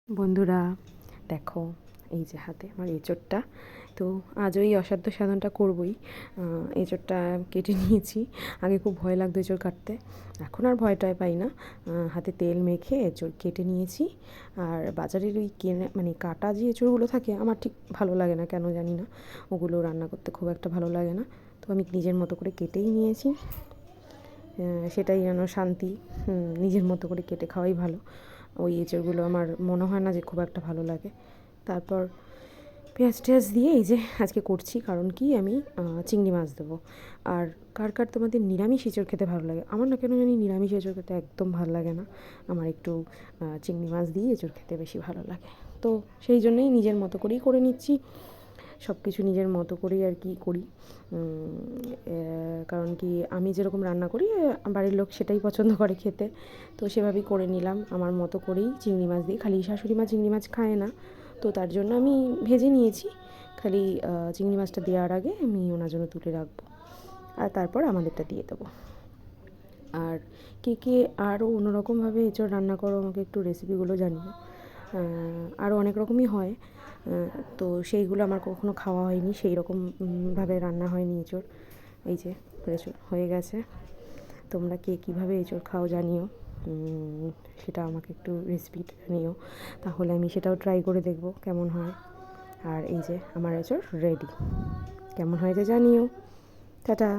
বন্ধুরা দেখো, এই যে হাতে আমার এঁচোড়টা। তো আজ ওই অসাধ্য সাধনটা করবই। এঁচোড়টা কেটে নিয়েছি। আগে খুব ভয় লাগতো এঁচোড় কাটতে, এখন আর ভয়টাই পাই না। হাতে তেল মেখে এঁচোড় কেটে নিয়েছি। আর বাজারের ওই মানে কাটা যে এঁচোড়গুলো থাকে আমার ঠিক ভালো লাগে না, কেন জানি না, ওগুলো রান্না করতে খুব একটা ভালো লাগে না। তো আমি নিজের মতো করে কেটেই নিয়েছি। সেটাই যেন শান্তি। নিজের মতো করে কেটে খাওয়াই ভালো। ওই এঁচোড়গুলো আমার মনে হয় না যে খুব একটা ভালো লাগে। তারপর পেঁয়াজ টেয়াজ দিয়ে এই যে আজকে করছি, কারণ কি আমি চিংড়ি মাছ দেবো। আর কার কার তোমাদের নিরামিষ এঁচোড় খেতে ভালো লাগে? আমার না কেন জানি নিরামিষ এঁচোড় খেতে একদম ভালো লাগে না। আমার একটু চিংড়ি মাছ দিয়ে এঁচোড় খেতে বেশি ভালো লাগে। তো সেই জন্যই নিজের মতো করেই করে নিচ্ছি। সব কিছু নিজের মতো করেই আর কি করি। কারণ কি আমি যেরকম রান্না করি বাড়ির লোক সেটাই পছন্দ করে খেতে। তো সেভাবেই করে নিলাম আমার মতো করেই চিংড়ি মাছ দিয়ে। খালি শাশুড়ি মা চিংড়ি মাছ খায় না, তো তার জন্য আমি ভেজে নিয়েছি। খালি চিংড়ি মাছটা দেওয়ার আগে আমি ওনার জন্য তুলে রাখবো, আর তারপর আমাদেরটা দিয়ে দেবো। আর কে কে আরও অন্যরকমভাবে এঁচোড় রান্না করো আমাকে একটু রেসিপিগুলো জানিও। আরও অনেক রকমই হয়, তো সেইগুলো আমার কখনো খাওয়া হয়নি, সেই রকম ভাবে রান্না হয়নি এঁচোড়। এই যে এঁচোড় হয়ে গেছে। তোমরা কে কীভাবে এঁচোড় খাও জানিও, সেটা আমাকে একটু রেসিপিটা জানিও, তাহলে আমি সেটাও ট্রাই করে দেখব কেমন হয়। আর এই যে আমার এঁচোড় রেডি, কেমন হয়েছে জানিও। টাটা।